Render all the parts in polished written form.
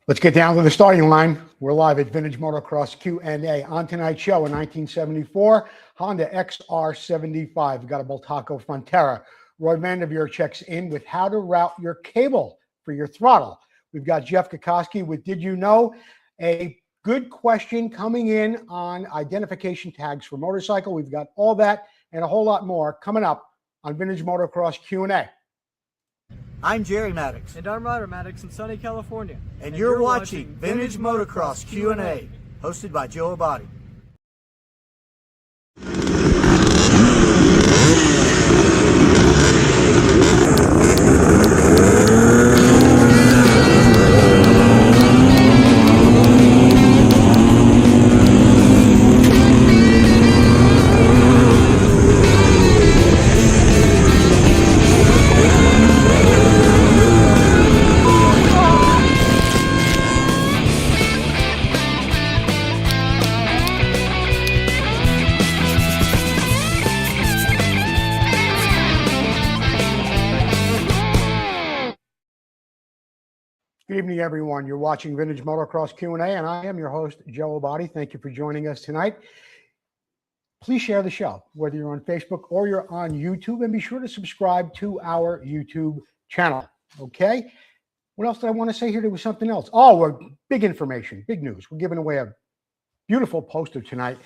Let's get down to the starting line. We're live at Vintage Motocross Q&A. On tonight's show, a 1974 Honda XR75. We've got a Bultaco Frontera. Roy Vanderveer checks in with how to route your cable for your throttle. We've got Jeff Kokoski with Did You Know? A good question coming in on identification tags for motorcycle. We've got all that and a whole lot more coming up on Vintage Motocross Q&A. I'm Jerry Maddox. And I'm Ryder Maddox in sunny California. And you're watching Vintage Motocross Q&A, hosted by Joe Abbate. Good evening, everyone. You're watching Vintage Motocross Q&A, and I am your host, Joe Abbate. Thank you for joining us tonight. Please share the show, whether you're on Facebook or you're on YouTube, and be sure to subscribe to our YouTube channel, okay? What else did I want to say here? There was something else. Oh, we're big information, big news. We're giving away a beautiful poster tonight,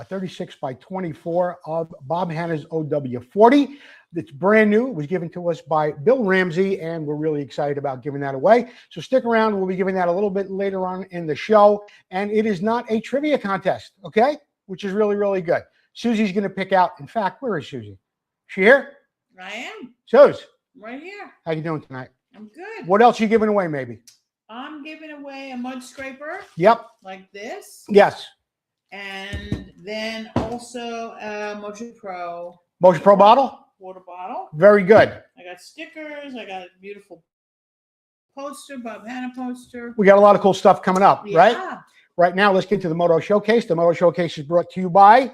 36 by 24 of Bob Hanna's OW40. It's brand new. It was given to us by Bill Ramsey, and we're really excited about giving that away. So stick around. We'll be giving that a little bit later on in the show. And it is not a trivia contest, okay? Which is really, really good. Susie's going to pick out. In fact, where is Susie? She here? I am. Suze. Right here. How you doing tonight? I'm good. What else are you giving away, maybe? I'm giving away a mud scraper. Yep. Like this. Yes. And then also a Motion Pro. Motion Pro bottle? Water bottle. Very good. I got stickers. I got a beautiful poster, Bob Hanna poster. We got a lot of cool stuff coming up, Yeah. right? Right now, let's get to the Moto Showcase. The Moto Showcase is brought to you by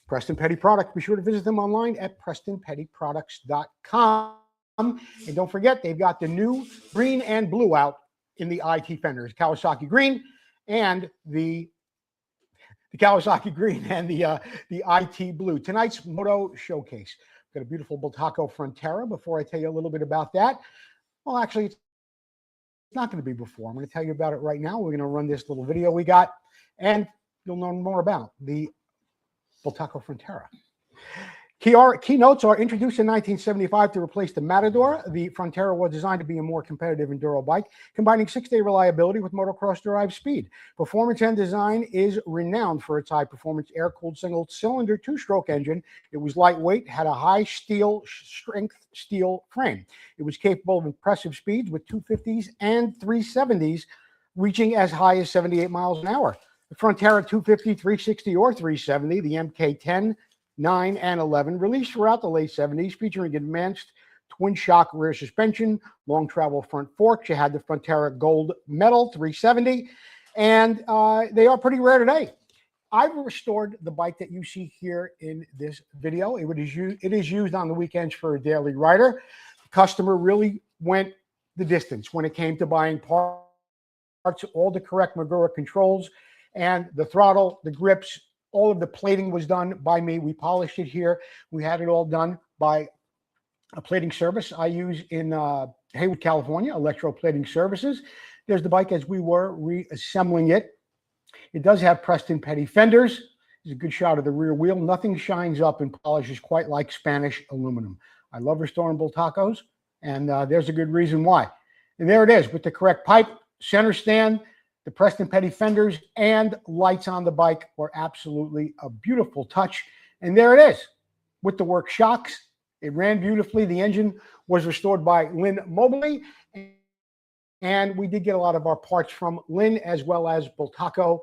Preston Petty Products. Be sure to visit them online at PrestonPettyProducts.com. And don't forget, they've got the new green and blue out in the IT fenders, Kawasaki green and the Kawasaki green and the IT blue. Tonight's Moto Showcase. Got a beautiful Bultaco Frontera. Before I tell you a little bit about that, well, actually, it's not going to be before. I'm going to tell you about it right now. We're going to run this little video we got, and you'll know more about the Bultaco Frontera. Keynotes are introduced in 1975 to replace the Matador. The Frontera was designed to be a more competitive enduro bike, combining 6-day reliability with motocross-derived speed. Performance and design is renowned for its high-performance air-cooled single-cylinder two-stroke engine. It was lightweight, had a high strength steel frame. It was capable of impressive speeds with 250s and 370s, reaching as high as 78 miles an hour. The Frontera 250, 360, or 370, the MK10, 9, and 11, released throughout the late 70s, featuring advanced twin-shock rear suspension, long travel front forks. You had the Frontera Gold Medal 370, and they are pretty rare today. I've restored the bike that you see here in this video. It is used on the weekends for a daily rider. The customer really went the distance when it came to buying parts, all the correct Magura controls, and the throttle, the grips. All of the plating was done by me. We polished it here. We had it all done by a plating service I use in Hayward, California, Electro Plating Services. There's the bike as we were reassembling it. It does have Preston Petty fenders. There's a good shot of the rear wheel. Nothing shines up and polishes quite like Spanish aluminum. I love restoring Bultacos, and there's a good reason why. And there it is with the correct pipe, center stand. The Preston Petty fenders and lights on the bike were absolutely a beautiful touch. And there it is with the work shocks. It ran beautifully. The engine was restored by Lynn Mobley. And we did get a lot of our parts from Lynn as well as Bultaco,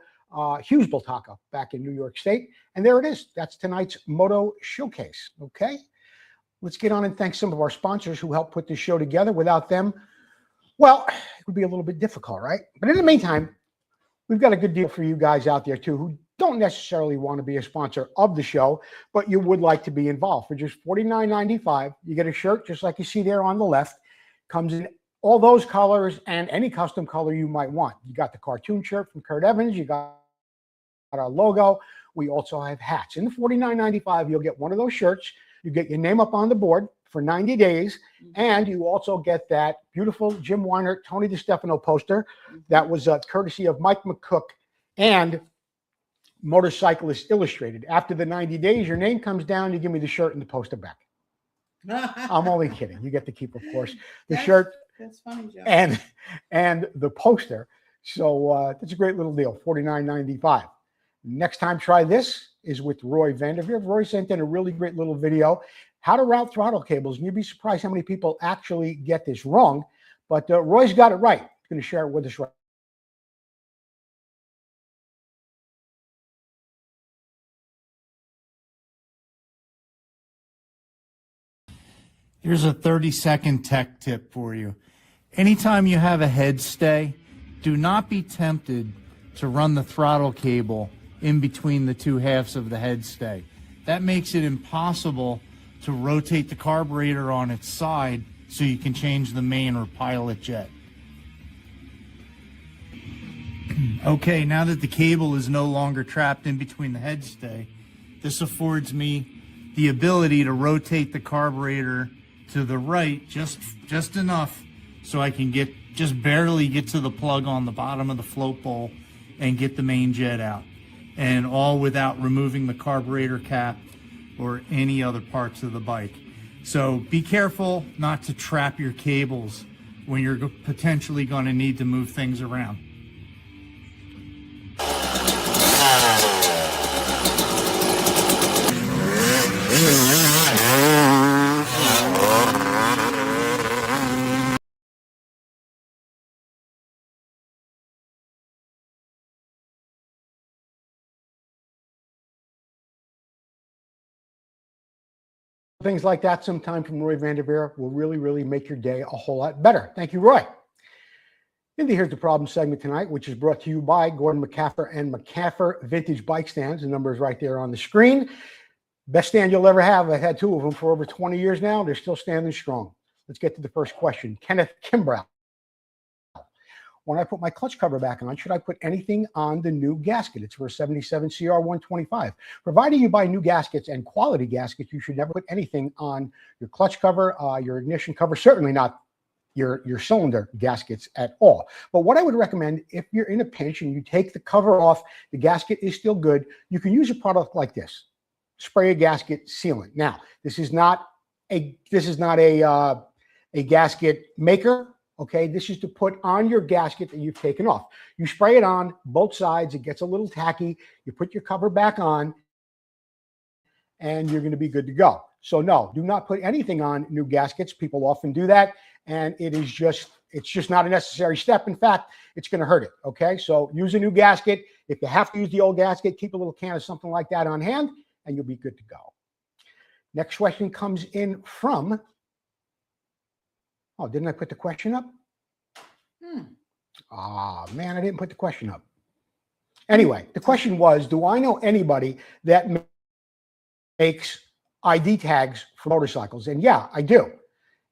Hughes Bultaco back in New York State. And there it is. That's tonight's Moto Showcase. Okay. Let's get on and thank some of our sponsors who helped put this show together. Without them, well, it would be a little bit difficult, right? But in the meantime, we've got a good deal for you guys out there, too, who don't necessarily want to be a sponsor of the show, but you would like to be involved. For just $49.95, you get a shirt just like you see there on the left. Comes in all those colors and any custom color you might want. You got the cartoon shirt from Kurt Evans. You got our logo. We also have hats. In the $49.95, you'll get one of those shirts. You get your name up on the board for 90 days. And you also get that beautiful Jim Weiner, Tony DiStefano poster that was courtesy of Mike McCook and Motorcyclist Illustrated. After the 90 days, your name comes down, you give me the shirt and the poster back. I'm only kidding. You get to keep, of course, the shirt That's funny, Joe. and the poster. So that's a great little deal, $49.95. Next time, try this is with Roy Vanderveer. Roy sent in a really great little video, how to route throttle cables. And you'd be surprised how many people actually get this wrong. But Roy's got it right. He's going to share it with us right. Here's a 30-second tech tip for you. Anytime you have a head stay, do not be tempted to run the throttle cable in between the two halves of the head stay. That makes it impossible to rotate the carburetor on its side so you can change the main or pilot jet. Okay, now that the cable is no longer trapped in between the head stay, this affords me the ability to rotate the carburetor to the right just enough so I can just barely get to the plug on the bottom of the float bowl and get the main jet out, and all without removing the carburetor cap or any other parts of the bike. So be careful not to trap your cables when you're potentially going to need to move things around. Things like that sometime from Roy Vanderveer will really, really make your day a whole lot better. Thank you, Roy. In the Here's the Problem segment tonight, which is brought to you by Gordon McCaffer and McCaffer Vintage Bike Stands. The number is right there on the screen. Best stand you'll ever have. I've had two of them for over 20 years now. They're still standing strong. Let's get to the first question. Kenneth Kimbrough. When I put my clutch cover back on, should I put anything on the new gasket? It's for a 77 CR 125. Provided you buy new gaskets and quality gaskets, you should never put anything on your clutch cover, your ignition cover, certainly not your cylinder gaskets at all. But what I would recommend, if you're in a pinch and you take the cover off, the gasket is still good, you can use a product like this. Spray a gasket sealant. Now, this is not a gasket maker. Okay, this is to put on your gasket that you've taken off. You spray it on both sides. It gets a little tacky. You put your cover back on, and you're going to be good to go. So no, do not put anything on new gaskets. People often do that, and it's just not a necessary step. In fact, it's going to hurt it. Okay, so use a new gasket. If you have to use the old gasket, keep a little can of something like that on hand, and you'll be good to go. Next question comes in from... Oh, didn't I put the question up? Ah, man, I didn't put the question up. Anyway, the question was, do I know anybody that makes ID tags for motorcycles? And yeah, I do.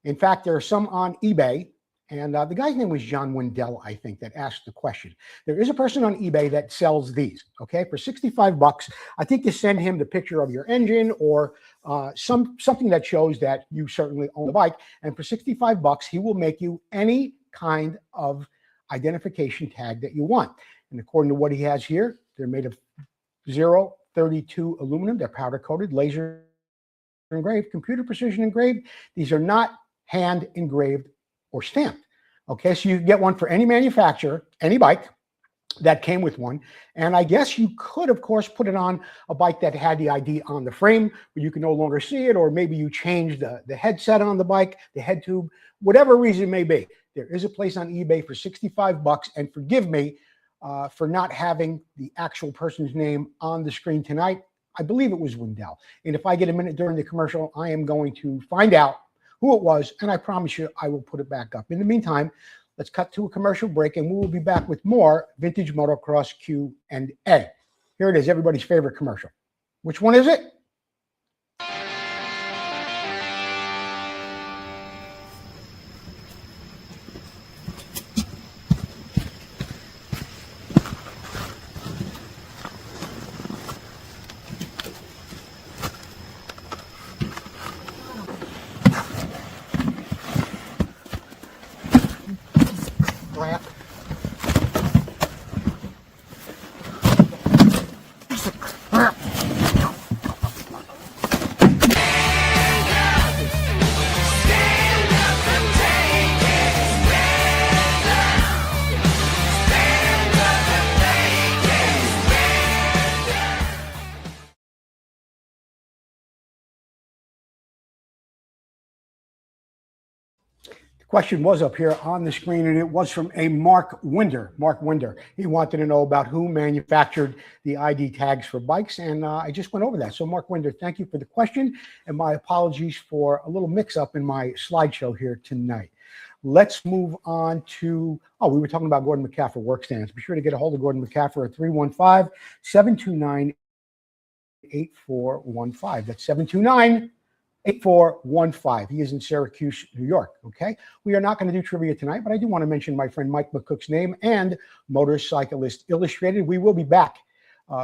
In fact, there are some on eBay. And the guy's name was John Wendell, I think, that asked the question. There is a person on eBay that sells these, okay, for $65. I think you send him the picture of your engine or something that shows that you certainly own the bike. And for $65, he will make you any kind of identification tag that you want. And according to what he has here, they're made of 032 aluminum. They're powder coated, laser engraved, computer precision engraved. These are not hand engraved or stamped. Okay, so you can get one for any manufacturer, any bike that came with one. And I guess you could, of course, put it on a bike that had the ID on the frame, but you can no longer see it, or maybe you change the headset on the bike, the head tube, whatever reason it may be. There is a place on eBay for $65, and forgive me for not having the actual person's name on the screen tonight. I believe it was Wendell. And if I get a minute during the commercial, I am going to find out who it was, and I promise you I will put it back up. In the meantime, let's cut to a commercial break, and we will be back with more Vintage Motocross Q&A. Here it is, everybody's favorite commercial. Which one is it? question was up here on the screen, and it was from a Mark Winder. Mark Winder. He wanted to know about who manufactured the ID tags for bikes, and I just went over that. So, Mark Winder, thank you for the question, and my apologies for a little mix-up in my slideshow here tonight. Let's move on to, we were talking about Gordon McCaffer work stands. Be sure to get a hold of Gordon McCaffer at 315-729-8415. That's 729-8415. He is in Syracuse, New York. Okay. We are not going to do trivia tonight, but I do want to mention my friend Mike McCook's name and Motorcyclist Illustrated. We will be back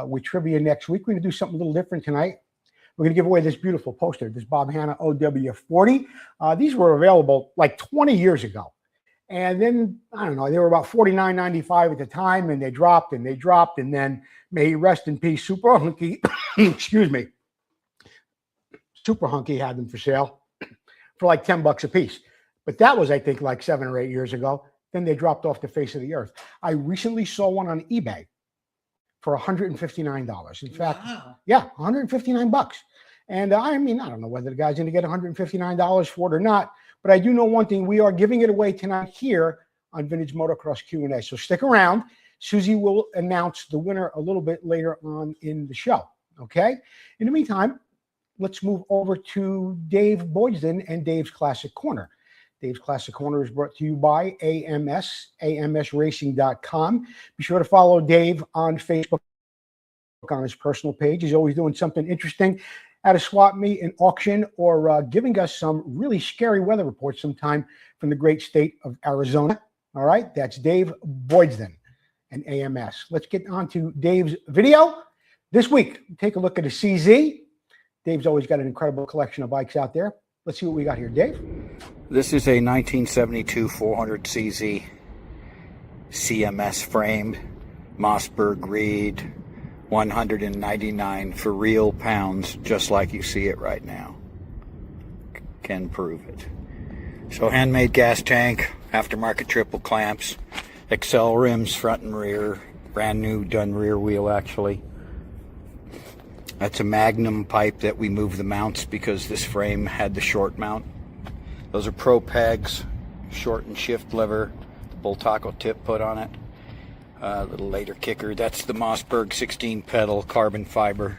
with trivia next week. We're going to do something a little different tonight. We're going to give away this beautiful poster, this Bob Hanna OW40. These were available like 20 years ago. And then, I don't know, they were about $49.95 at the time, and they dropped, and then may he rest in peace, Super Hunky, excuse me, Super Hunky had them for sale for like $10 a piece. But that was, I think, like 7 or 8 years ago. Then they dropped off the face of the earth. I recently saw one on eBay for $159. In fact, yeah, $159. And I mean, I don't know whether the guy's going to get $159 for it or not, but I do know one thing. We are giving it away tonight here on Vintage Motocross Q&A. So stick around. Susie will announce the winner a little bit later on in the show. Okay. In the meantime, let's move over to Dave Boydston and Dave's Classic Corner. Dave's Classic Corner is brought to you by AMS, amsracing.com. Be sure to follow Dave on Facebook on his personal page. He's always doing something interesting at a swap meet, an auction, or giving us some really scary weather reports sometime from the great state of Arizona. All right, that's Dave Boydston and AMS. Let's get on to Dave's video. This week, take a look at a CZ. Dave's always got an incredible collection of bikes out there. Let's see what we got here, Dave. This is a 1972 400cz CMS framed Mossberg reed, 199 for real pounds, just like you see it right now. Can prove it. So handmade gas tank, aftermarket triple clamps, Excel rims front and rear, brand new done rear wheel actually. That's a Magnum pipe that we moved the mounts because this frame had the short mount. Those are Pro pegs, short and shift lever, the Bultaco tip put on it. A little later kicker. That's the Mossberg 16 pedal carbon fiber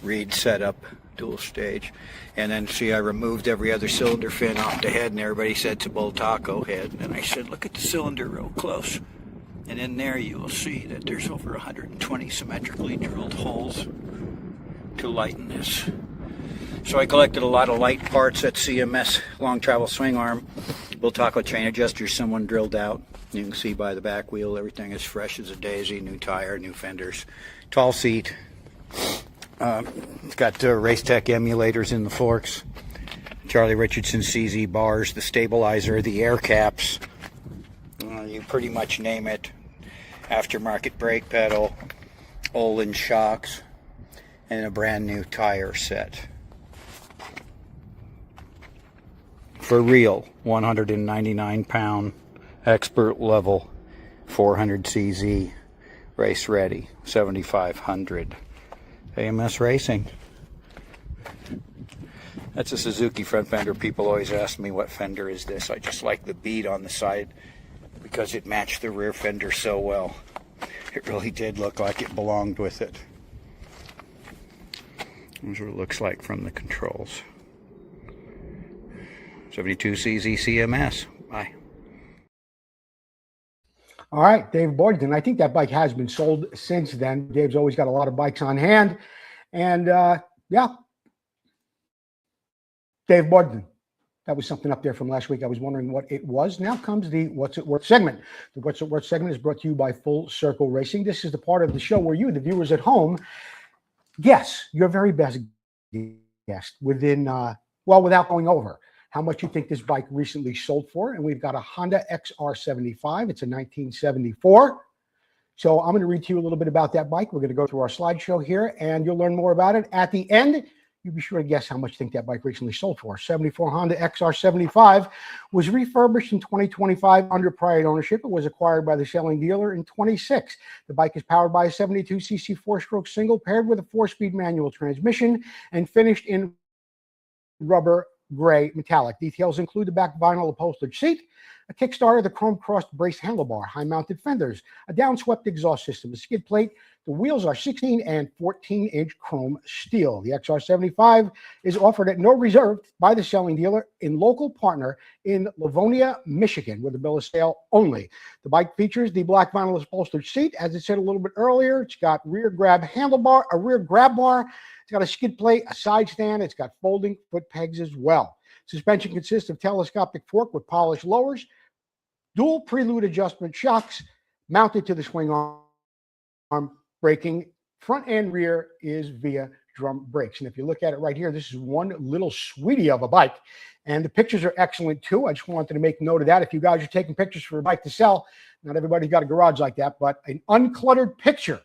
reed setup, dual stage. And then see, I removed every other cylinder fin off the head, and everybody said it's a Bultaco head. And I said, look at the cylinder real close. And in there you will see that there's over 120 symmetrically drilled holes to lighten this. So I collected a lot of light parts at CMS long travel swing arm, Bultaco chain adjusters someone drilled out. You can see by the back wheel everything is fresh as a daisy, new tire, new fenders, tall seat. It's got Racetech emulators in the forks, Charlie Richardson CZ bars, the stabilizer, the air caps, you pretty much name it, aftermarket brake pedal, Olin shocks, and a brand new tire set. For real, 199 pound, expert level, 400cz, race ready, 7500. AMS Racing. That's a Suzuki front fender. People always ask me what fender is this. I just like the bead on the side because it matched the rear fender so well. It really did look like it belonged with it. Here's what it looks like from the controls. 72cz CMS. Bye. All right, Dave Boydston. I think that bike has been sold since then. Dave's always got a lot of bikes on hand. And yeah, Dave Boydston. That was something up there from last week. I was wondering what it was. Now comes the What's It Worth segment. The What's It Worth segment is brought to you by Full Circle Racing. This is the part of the show where you, the viewers at home, guess your very best guess within, without going over how much you think this bike recently sold for. And we've got a Honda XR75. It's a 1974. So I'm going to read to you a little bit about that bike. We're going to go through our slideshow here, and you'll learn more about it. At the end, you'll be sure to guess how much you think that bike recently sold for. 74 Honda XR75 was refurbished in 2025 under private ownership. It was acquired by the selling dealer in 26. The bike is powered by a 72cc four-stroke single paired with a four-speed manual transmission and finished in rubber gray metallic. Details include the back vinyl upholstered seat, a Kickstarter, the chrome-crossed brace handlebar, high-mounted fenders, a downswept exhaust system, a skid plate. The wheels are 16 and 14-inch chrome steel. The XR75 is offered at no reserve by the selling dealer in local partner in Livonia, Michigan, with a bill of sale only. The bike features the black vinyl upholstered seat. As I said a little bit earlier, it's got rear grab handlebar, a rear grab bar. It's got a skid plate, a side stand. It's got folding foot pegs as well. Suspension consists of telescopic fork with polished lowers, dual prelude adjustment shocks mounted to the swing arm. Braking front and rear is via drum brakes. And if you look at it right here, this is one little sweetie of a bike. And the pictures are excellent too. I just wanted to make note of that. If you guys are taking pictures for a bike to sell, not everybody's got a garage like that, but an uncluttered picture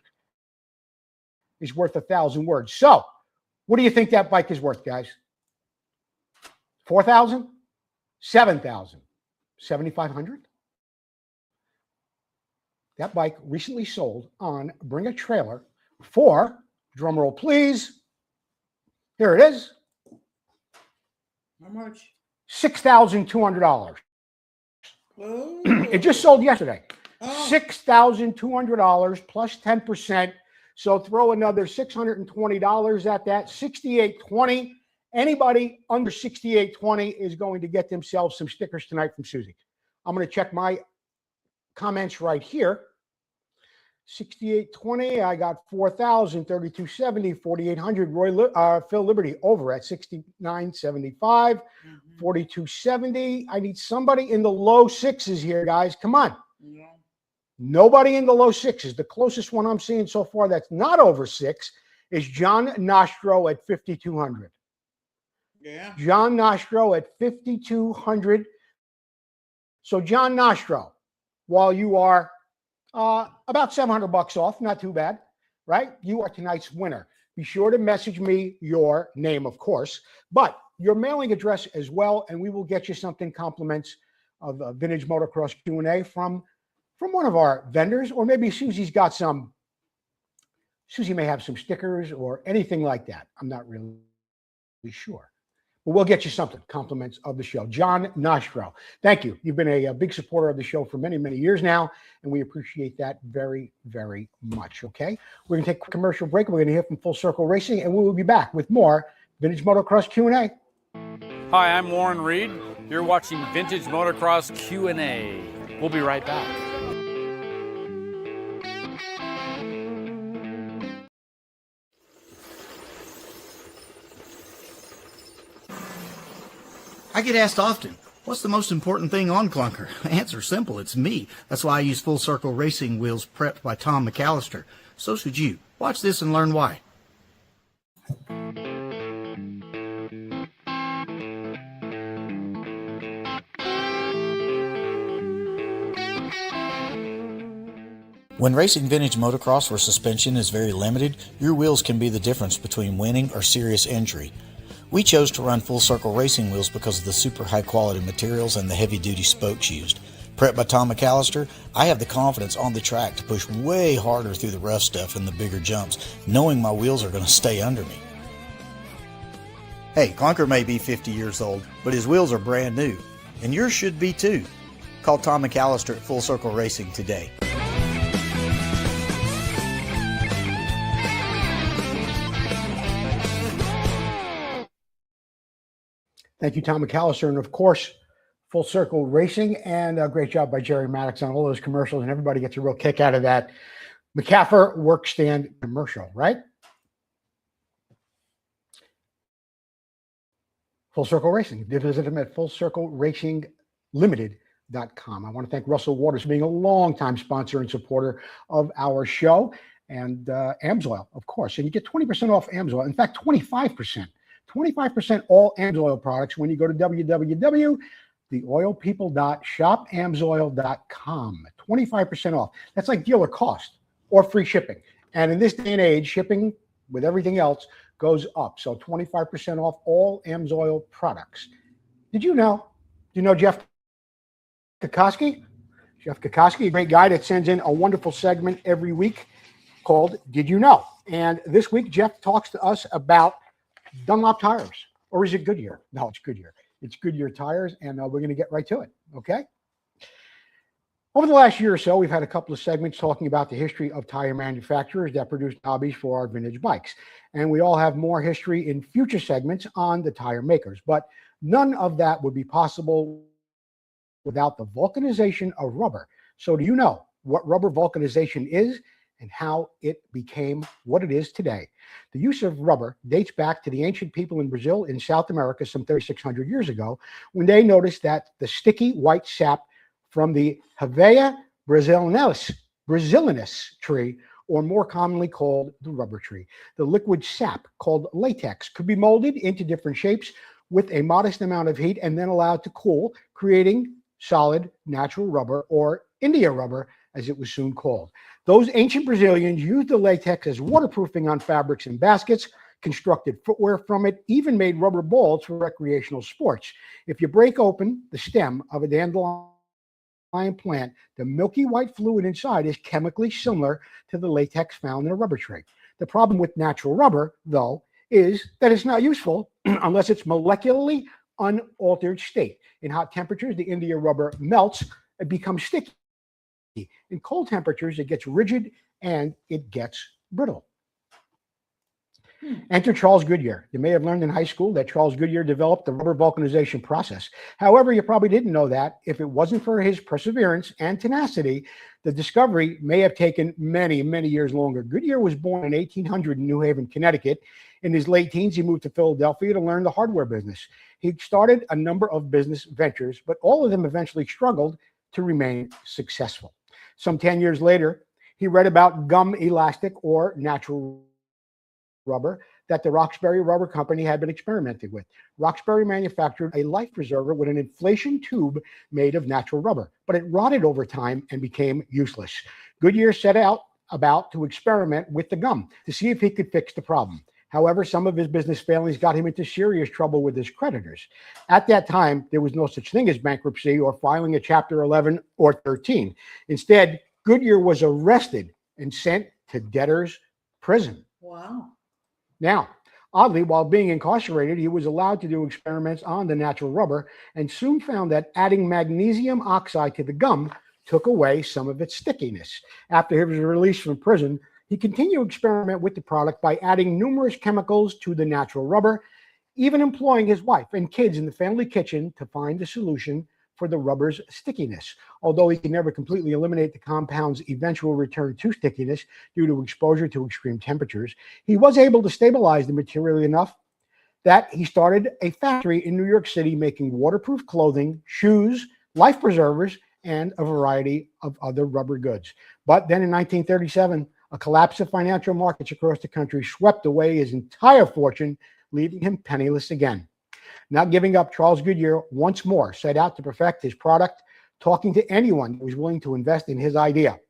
is worth 1,000 words. So what do you think that bike is worth, guys? 4,000? 7,000? 7,500? That bike recently sold on Bring a Trailer for, drumroll please, here it is, How much? $6,200. Oh. It just sold yesterday. Oh. $6,200 plus 10%. So throw another $620 at that, $6,820. Anybody under $6,820 is going to get themselves some stickers tonight from Susie. I'm going to check my comments right here. 6820, I got 4,000, 3270, 4,800. Phil Liberty over at 6975, 4270. I need somebody in the low sixes here, guys. Come on. Yeah. Nobody in the low sixes. The closest one I'm seeing so far that's not over 6 is John Nostro at 5,200. Yeah. John Nostro at 5,200. So John Nostro, while you are about $700 off, not too bad, right? You are tonight's winner. Be sure to message me your name, of course, but your mailing address as well, and we will get you something compliments of Vintage Motocross Q&A from one of our vendors, or maybe Susie's got some. Susie may have some stickers or anything like that. I'm not really sure. But we'll get you something, compliments of the show. John Nostro, thank you. You've been a big supporter of the show for many, many years now, and we appreciate that very, very much, okay? We're going to take a commercial break. We're going to hear from Full Circle Racing, and we will be back with more Vintage Motocross Q&A. Hi, I'm Warren Reed. You're watching Vintage Motocross Q&A. We'll be right back. I get asked often, what's the most important thing on Clunker? Answer's simple, it's me. That's why I use Full Circle Racing wheels prepped by Tom McAllister. So should you. Watch this and learn why. When racing vintage motocross where suspension is very limited, your wheels can be the difference between winning or serious injury. We chose to run Full Circle Racing wheels because of the super high quality materials and the heavy duty spokes used. Prepped by Tom McAllister, I have the confidence on the track to push way harder through the rough stuff and the bigger jumps, knowing my wheels are going to stay under me. Hey, Clunker may be 50 years old, but his wheels are brand new, and yours should be too. Call Tom McAllister at Full Circle Racing today. Thank you, Tom McAllister, and of course, Full Circle Racing, and a great job by Jerry Maddox on all those commercials, and everybody gets a real kick out of that McCaffer Workstand commercial, right? Full Circle Racing. Visit them at FullCircleRacingLimited.com. I want to thank Russell Waters for being a longtime sponsor and supporter of our show, and AMSOIL, of course. And you get 20% off AMSOIL. In fact, 25%. 25% all AMSOIL products when you go to www.theoilpeople.shopamsoil.com. 25% off. That's like dealer cost or free shipping. And in this day and age, shipping with everything else goes up. So 25% off all AMSOIL products. Did you know? Do you know Jeff Kokoski? Jeff Kokoski, a great guy that sends in a wonderful segment every week called Did You Know? And this week, Jeff talks to us about Dunlop tires. Or is it Goodyear? No, it's Goodyear. It's Goodyear tires, and we're going to get right to it, okay? Over the last year or so, we've had a couple of segments talking about the history of tire manufacturers that produce hobbies for our vintage bikes. And we all have more history in future segments on the tire makers. But none of that would be possible without the vulcanization of rubber. So do you know what rubber vulcanization is and how it became what it is today? The use of rubber dates back to the ancient people in Brazil in South America some 3,600 years ago, when they noticed that the sticky white sap from the Hevea brasilensis tree, or more commonly called the rubber tree. The liquid sap, called latex, could be molded into different shapes with a modest amount of heat and then allowed to cool, creating solid natural rubber, or India rubber, as it was soon called. Those ancient Brazilians used the latex as waterproofing on fabrics and baskets, constructed footwear from it, even made rubber balls for recreational sports. If you break open the stem of a dandelion plant, the milky white fluid inside is chemically similar to the latex found in a rubber tree. The problem with natural rubber, though, is that it's not useful unless it's molecularly unaltered state. In hot temperatures, the India rubber melts and becomes sticky. In cold temperatures, it gets rigid and it gets brittle. Enter Charles Goodyear. You may have learned in high school that Charles Goodyear developed the rubber vulcanization process. However, you probably didn't know that if it wasn't for his perseverance and tenacity, the discovery may have taken many, many years longer. Goodyear was born in 1800 in New Haven, Connecticut. In his late teens, he moved to Philadelphia to learn the hardware business. He started a number of business ventures, but all of them eventually struggled to remain successful. Some 10 years later, he read about gum elastic, or natural rubber, that the Roxbury Rubber Company had been experimenting with. Roxbury manufactured a life preserver with an inflation tube made of natural rubber, but it rotted over time and became useless. Goodyear set out about to experiment with the gum to see if he could fix the problem. However, some of his business failings got him into serious trouble with his creditors. At that time, there was no such thing as bankruptcy or filing a Chapter 11 or 13. Instead, Goodyear was arrested and sent to debtor's prison. Wow. Now, oddly, while being incarcerated, he was allowed to do experiments on the natural rubber and soon found that adding magnesium oxide to the gum took away some of its stickiness. After he was released from prison, he continued to experiment with the product by adding numerous chemicals to the natural rubber, even employing his wife and kids in the family kitchen to find the solution for the rubber's stickiness. Although he could never completely eliminate the compound's eventual return to stickiness due to exposure to extreme temperatures, he was able to stabilize the material enough that he started a factory in New York City making waterproof clothing, shoes, life preservers, and a variety of other rubber goods. But then in 1937, a collapse of financial markets across the country swept away his entire fortune, leaving him penniless again. Not giving up, Charles Goodyear once more set out to perfect his product, talking to anyone who was willing to invest in his idea.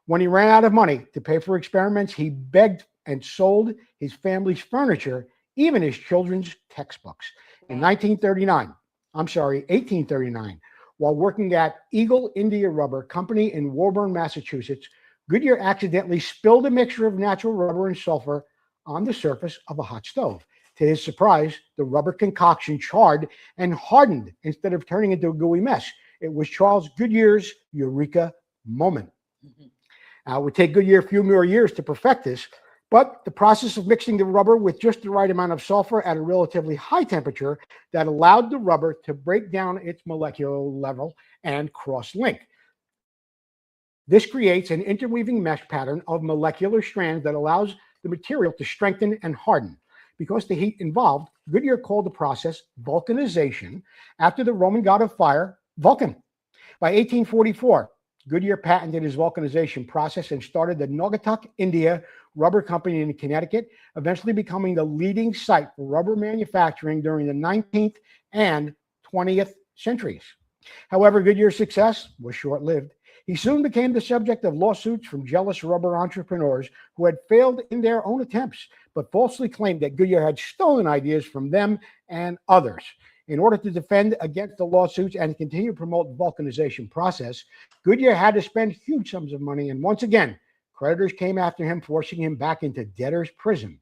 When he ran out of money to pay for experiments, he begged and sold his family's furniture, even his children's textbooks. In 1839, while working at Eagle India Rubber Company in Woburn, Massachusetts, Goodyear accidentally spilled a mixture of natural rubber and sulfur on the surface of a hot stove. To his surprise, the rubber concoction charred and hardened instead of turning into a gooey mess. It was Charles Goodyear's eureka moment. Now, it would take Goodyear a few more years to perfect this, but the process of mixing the rubber with just the right amount of sulfur at a relatively high temperature that allowed the rubber to break down its molecular level and cross-link. This creates an interweaving mesh pattern of molecular strands that allows the material to strengthen and harden. Because the heat involved, Goodyear called the process vulcanization after the Roman god of fire, Vulcan. By 1844, Goodyear patented his vulcanization process and started the Naugatuck India Rubber Company in Connecticut, eventually becoming the leading site for rubber manufacturing during the 19th and 20th centuries. However, Goodyear's success was short-lived. He soon became the subject of lawsuits from jealous rubber entrepreneurs who had failed in their own attempts, but falsely claimed that Goodyear had stolen ideas from them and others. In order to defend against the lawsuits and continue to promote the vulcanization process, Goodyear had to spend huge sums of money, and once again, creditors came after him, forcing him back into debtor's prison.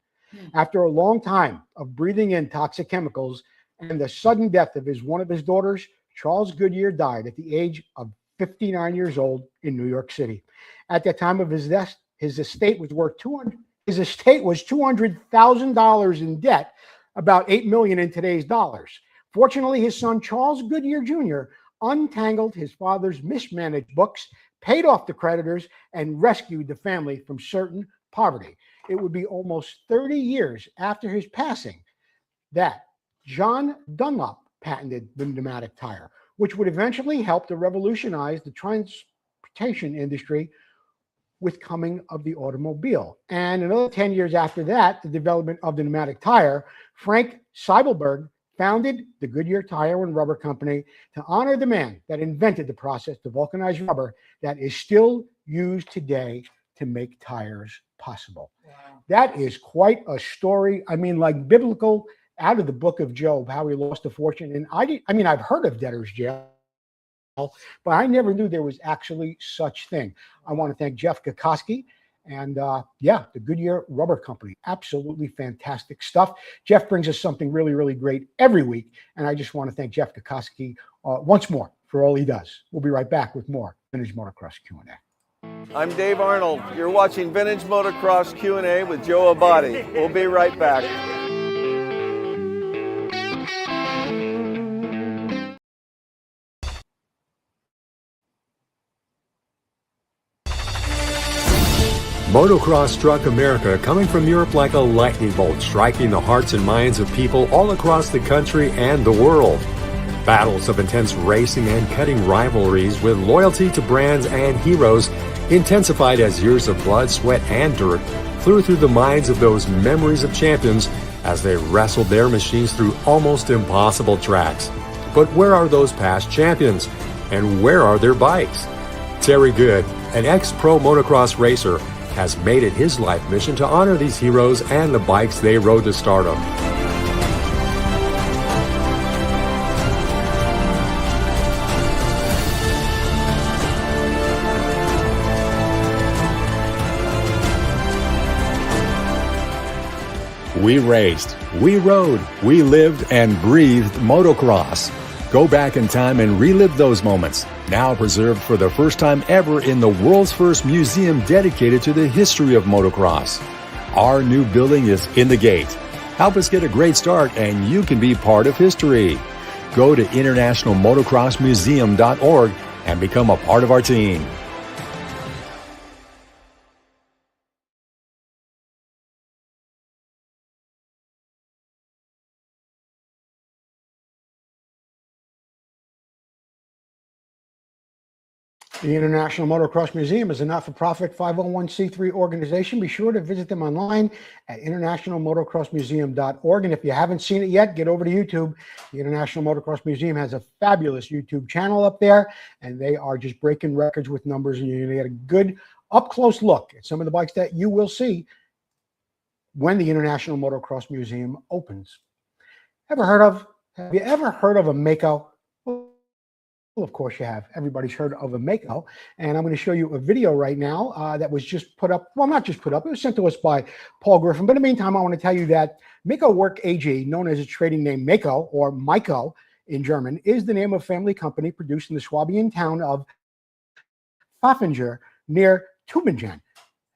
After a long time of breathing in toxic chemicals and the sudden death of one of his daughters, Charles Goodyear died at the age of 59 years old in New York City. At the time of his death, his estate was worth $200,000 in debt, about $8 million in today's dollars. Fortunately, his son Charles Goodyear Jr. untangled his father's mismanaged books, paid off the creditors, and rescued the family from certain poverty. It would be almost 30 years after his passing that John Dunlop patented the pneumatic tire, which would eventually help to revolutionize the transportation industry with coming of the automobile. And another 10 years after that, the development of the pneumatic tire, Frank Seibelberg founded the Goodyear Tire and Rubber Company to honor the man that invented the process to vulcanize rubber that is still used today to make tires possible. Wow. That is quite a story. I mean, like biblical, out of the book of Job, how he lost a fortune. And I've heard of debtor's jail, but I never knew there was actually such thing. I want to thank Jeff Kokoski and the Goodyear Rubber Company. Absolutely fantastic stuff. Jeff brings us something really, really great every week. And I just want to thank Jeff Kokoski once more for all he does. We'll be right back with more Vintage Motocross Q&A. I'm Dave Arnold. You're watching Vintage Motocross Q&A with Joe Abbate. We'll be right back. Motocross struck America, coming from Europe like a lightning bolt, striking the hearts and minds of people all across the country and the world. Battles of intense racing and cutting rivalries with loyalty to brands and heroes intensified as years of blood, sweat, and dirt flew through the minds of those memories of champions as they wrestled their machines through almost impossible tracks. But where are those past champions? And where are their bikes? Terry Good, an ex-pro motocross racer, has made it his life mission to honor these heroes and the bikes they rode to stardom. We raced, we rode, we lived and breathed motocross. Go back in time and relive those moments, now preserved for the first time ever in the world's first museum dedicated to the history of motocross. Our new building is in the gate. Help us get a great start and you can be part of history. Go to internationalmotocrossmuseum.org and become a part of our team. The International Motocross Museum is a not-for-profit 501c3 organization. Be sure to visit them online at internationalmotocrossmuseum.org. And if you haven't seen it yet, get over to YouTube. The International Motocross Museum has a fabulous YouTube channel up there, and they are just breaking records with numbers, and you're going to get a good up-close look at some of the bikes that you will see when the International Motocross Museum opens. Have you ever heard of a Mako? Well, of course you have. Everybody's heard of a Mako. And I'm going to show you a video right now that was just put up. Well, not just put up. It was sent to us by Paul Griffin. But in the meantime, I want to tell you that Mako Work AG, known as its trading name Mako or Maiko in German, is the name of a family company produced in the Swabian town of Pfaffinger near Tübingen,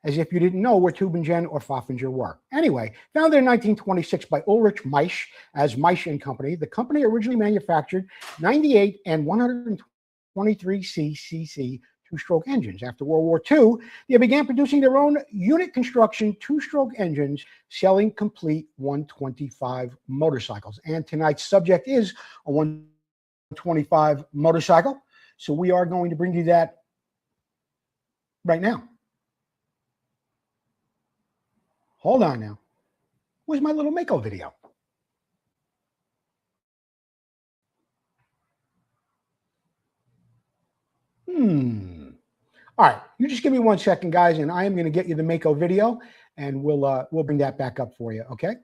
as if you didn't know where Tübingen or Pfaffinger were. Anyway, founded in 1926 by Ulrich Maisch as Maisch & Company, the company originally manufactured 98 and 123 cc two-stroke engines. After World War II, they began producing their own unit construction two-stroke engines, selling complete 125 motorcycles. And tonight's subject is a 125 motorcycle. So we are going to bring you that right now. Hold on now. Where's my little Mako video? All right, you just give me 1 second, guys, and I am going to get you the Mako video, and we'll bring that back up for you, okay?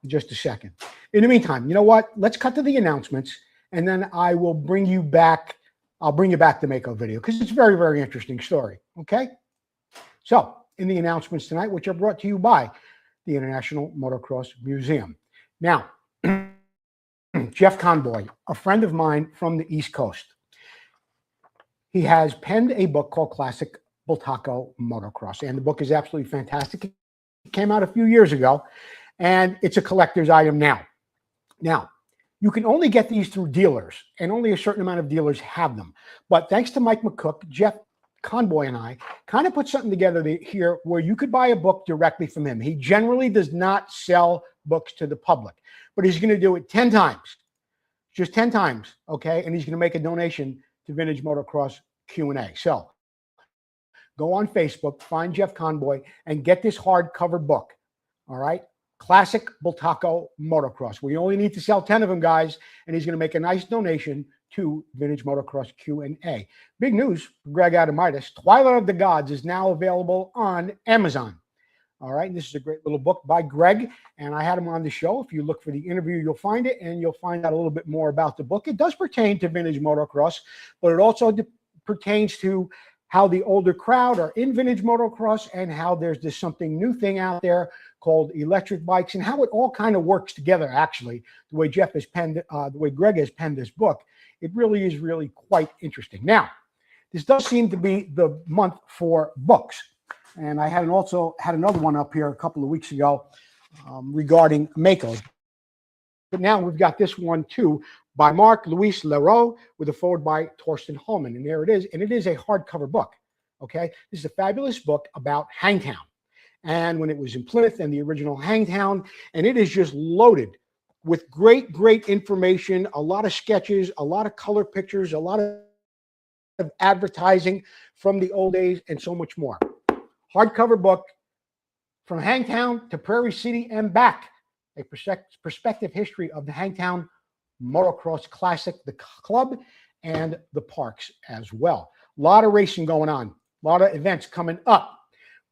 Just a second. In the meantime, you know what? Let's cut to the announcements, and then I will bring you back. I'll bring you back the Mako video because it's a very, very interesting story, okay? So, in the announcements tonight, which are brought to you by the International Motocross Museum. Now, Jeff Conboy, a friend of mine from the East Coast, he has penned a book called Classic Bultaco Motocross, and the book is absolutely fantastic. It came out a few years ago, and it's a collector's item now. Now, you can only get these through dealers, and only a certain amount of dealers have them. But thanks to Mike McCook, Jeff Conboy and I kind of put something together here where you could buy a book directly from him. He generally does not sell books to the public, but he's going to do it 10 times, just 10 times, okay? And he's going to make a donation to Vintage Motocross Q&A. So go on Facebook, find Jeff Conboy, and get this hardcover book, all right? Classic Bultaco Motocross. We only need to sell 10 of them, guys, and he's going to make a nice donation to Vintage Motocross Q&A. Big news for Greg Adamitis. Twilight of the Gods is now available on Amazon. All right, this is a great little book by Greg, and I had him on the show. If you look for the interview, you'll find it, and you'll find out a little bit more about the book. It does pertain to vintage motocross, but it also pertains to how the older crowd are in vintage motocross and how there's this something new thing out there called electric bikes and how it all kind of works together, actually, the way Jeff has penned, the way Greg has penned this book. It really is quite interesting. Now, this does seem to be the month for books. And I had also had another one up here a couple of weeks ago regarding Makos. But now we've got this one too by Marc Louis Leroux with a forward by Torsten Holman. And there it is. And it is a hardcover book. Okay. This is a fabulous book about Hangtown. And when it was in Plymouth and the original Hangtown, and it is just loaded with great information, a lot of sketches, a lot of color pictures, a lot of advertising from the old days, and so much more. Hardcover book from Hangtown to Prairie City and back, a perspective history of the Hangtown Motocross Classic, the club, and the parks as well. A lot of racing going on, a lot of events coming up.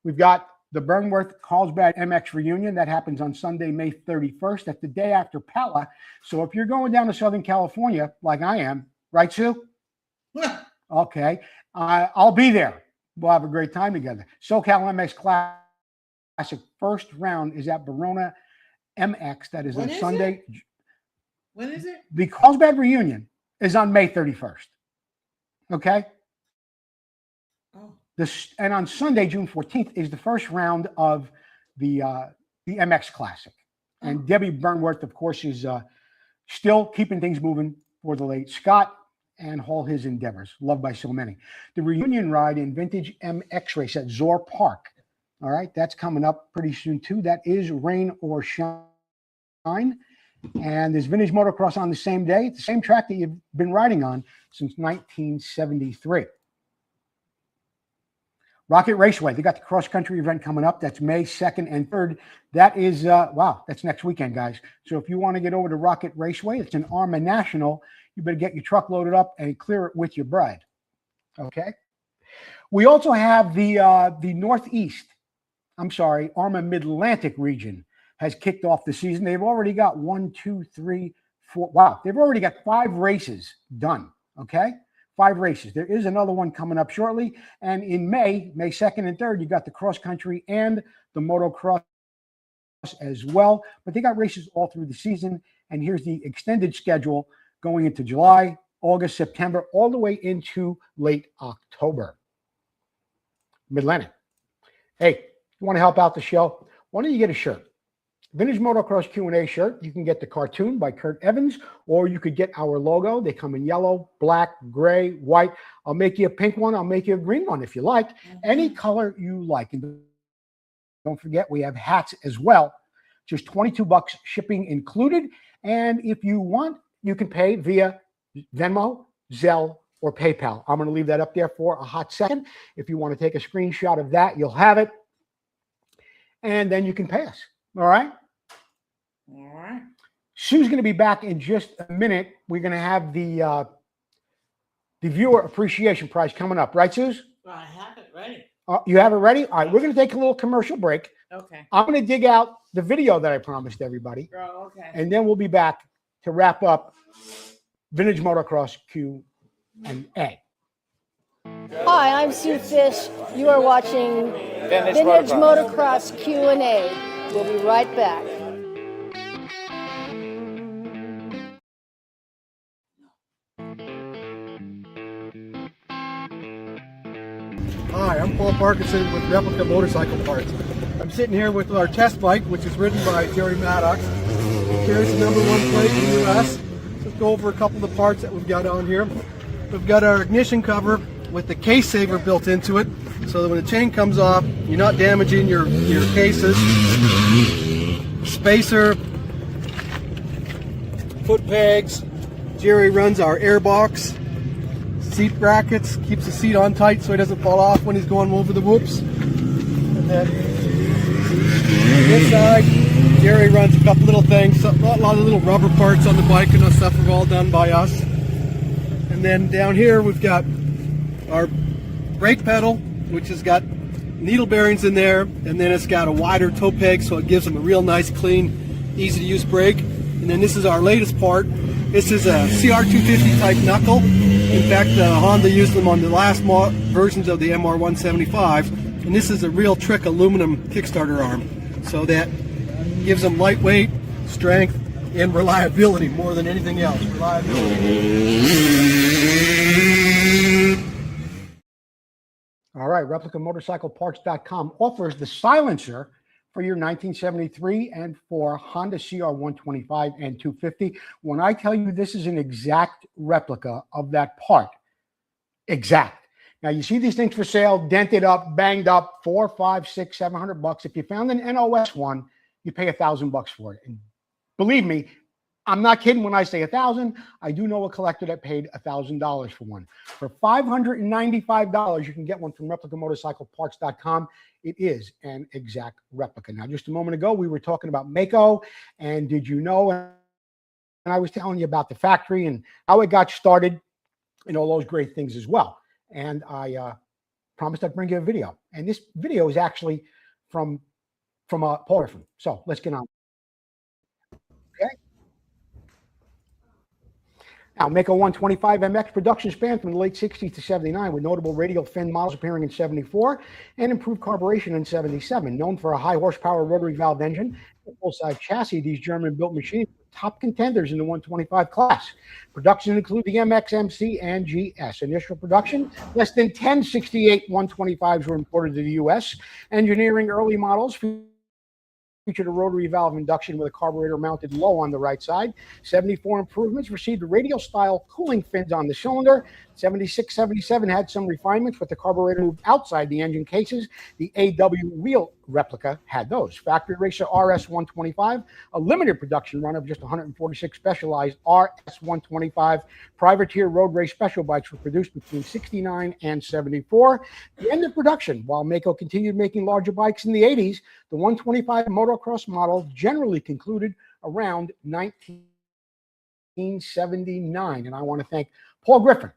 We've got the Burnworth Carlsbad MX reunion that happens on Sunday, May 31st. That's the day after Pella. So if you're going down to Southern California, like I am, right, Sue? Okay. I'll be there. We'll have a great time together. SoCal MX Classic first round is at Verona MX. That is on Sunday. When is it? The Carlsbad reunion is on May 31st. Okay? Oh. And on Sunday, June 14th, is the first round of the MX Classic. And Debbie Burnworth, of course, is still keeping things moving for the late Scott and all his endeavors, loved by so many. The reunion ride in Vintage MX race at Zor Park. All right, that's coming up pretty soon, too. That is rain or shine. And there's Vintage Motocross on the same day. It's the same track that you've been riding on since 1973. Rocket Raceway, they got the cross-country event coming up. That's May 2nd and 3rd. That is, wow, that's next weekend, guys. So if you want to get over to Rocket Raceway, it's an ARMA National. You better get your truck loaded up and clear it with your bride. Okay? We also have the ARMA Mid-Atlantic region has kicked off the season. They've already got 1, 2, 3, 4. Wow, they've already got 5 races done. Okay? 5 races. There is another one coming up shortly. And in May 2nd and 3rd, you got the cross country and the motocross as well. But they got races all through the season. And here's the extended schedule going into July, August, September, all the way into late October. Mid-Atlantic. Hey, you want to help out the show? Why don't you get a shirt? Vintage Motocross Q&A shirt. You can get the cartoon by Kurt Evans, or you could get our logo. They come in yellow, black, gray, white. I'll make you a pink one. I'll make you a green one if you like. Any color you like. And don't forget, we have hats as well. Just $22 shipping included. And if you want, you can pay via Venmo, Zelle, or PayPal. I'm going to leave that up there for a hot second. If you want to take a screenshot of that, you'll have it. And then you can pay us. All right? All right. Sue's going to be back in just a minute. We're going to have the viewer appreciation prize coming up. Right, Suze? I have it ready. You have it ready? All right. We're going to take a little commercial break. Okay. I'm going to dig out the video that I promised everybody. Oh, okay. And then we'll be back to wrap up Vintage Motocross Q&A. Hi, I'm Sue Fish. You are watching Vintage Motocross Q&A. We'll be right back. Hi, I'm Paul Parkinson with Replica Motorcycle Parts. I'm sitting here with our test bike, which is ridden by Jerry Maddox. It carries the #1 plate in the US. Let's go over a couple of the parts that we've got on here. We've got our ignition cover with the case saver built into it, so that when the chain comes off, you're not damaging your cases. Spacer, foot pegs. Jerry runs our air box. Seat brackets, keeps the seat on tight so he doesn't fall off when he's going over the whoops. And then this side, Jerry runs a couple little things, a lot of little rubber parts on the bike, and that stuff are all done by us. And then down here we've got our brake pedal, which has got needle bearings in there, and then it's got a wider toe peg, so it gives them a real nice, clean, easy to use brake. And then this is our latest part. This is a CR250 type knuckle. In fact, Honda used them on the last versions of the MR175, and this is a real trick aluminum Kickstarter arm. So that gives them lightweight, strength, and reliability more than anything else. All right, ReplicaMotorcycleParts.com offers the silencer for your 1973 and for Honda CR125 and 250. When I tell you this is an exact replica of that part, exact. Now you see these things for sale, dented up, banged up, $400, $500, $600, $700. If you found an NOS one, you pay $1,000 for it. And believe me, I'm not kidding when I say $1,000. I do know a collector that paid $1,000 for one. For $595, you can get one from ReplicaMotorcycleParts.com. It is an exact replica. Now, just a moment ago, we were talking about Mako, and did you know? And I was telling you about the factory and how it got started, and all those great things as well. And I promised I'd bring you a video, and this video is actually from Paul Griffin. So let's get on. Okay. Now, Mako 125 MX production span from the late 60s to 79, with notable radial fin models appearing in 74 and improved carburation in 77. Known for a high horsepower rotary valve engine, full-size chassis, these German-built machines were top contenders in the 125 class. Production include the MX, MC, and GS. Initial production, less than 10 68 125s were imported to the U.S. Engineering early models featured a rotary valve induction with a carburetor mounted low on the right side. 74 improvements received radial style cooling fins on the cylinder. 76, 77 had some refinements with the carburetor moved outside the engine cases. The AW wheel replica had those. Factory racer RS 125, a limited production run of just 146 specialized RS 125 privateer road race special bikes were produced between 69 and 74. The end of production, while Mako continued making larger bikes in the 80s, the 125 motocross model generally concluded around 1979. And I want to thank Paul Griffin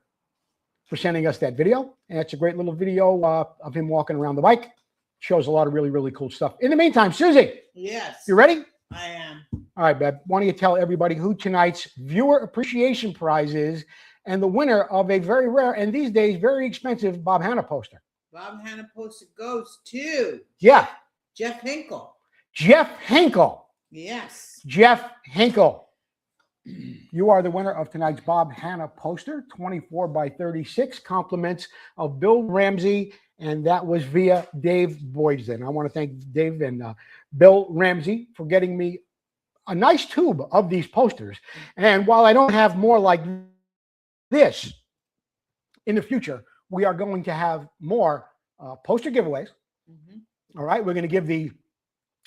for sending us that video. And it's a great little video of him walking around the bike. Shows a lot of really, really cool stuff. In the meantime, Susie. Yes. You ready? I am. All right, babe. Why don't you tell everybody who tonight's viewer appreciation prize is and the winner of a very rare and these days very expensive Bob Hanna poster. Bob Hanna poster goes to Yeah. Jeff Hinkle. Jeff Hinkle. Yes. Jeff Hinkle. You are the winner of tonight's Bob Hanna poster, 24 by 36, compliments of Bill Ramsey, and that was via Dave Boydston. I want to thank Dave and Bill Ramsey for getting me a nice tube of these posters. And while I don't have more like this in the future, we are going to have more poster giveaways. Mm-hmm. All right, we're going to give the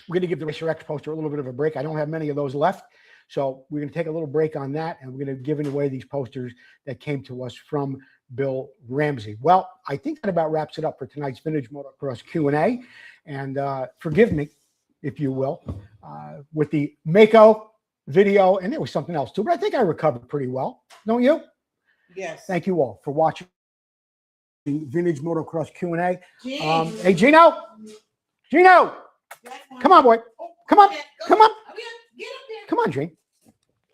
Racer X poster a little bit of a break. I don't have many of those left. So we're going to take a little break on that, and we're going to give away these posters that came to us from Bill Ramsey. Well, I think that about wraps it up for tonight's Vintage Motocross Q&A. And forgive me, if you will, with the Mako video, and there was something else too, but I think I recovered pretty well. Don't you? Yes. Thank you all for watching Vintage Motocross Q&A. Hey, Gino. Gino. Come on, boy. Come on. Come on. Come on, Gene.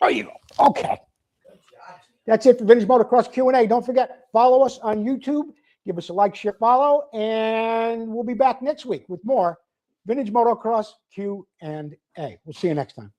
There you go. Okay. That's it for Vintage Motocross Q&A. Don't forget, follow us on YouTube. Give us a like, share, follow, and we'll be back next week with more Vintage Motocross Q&A. We'll see you next time.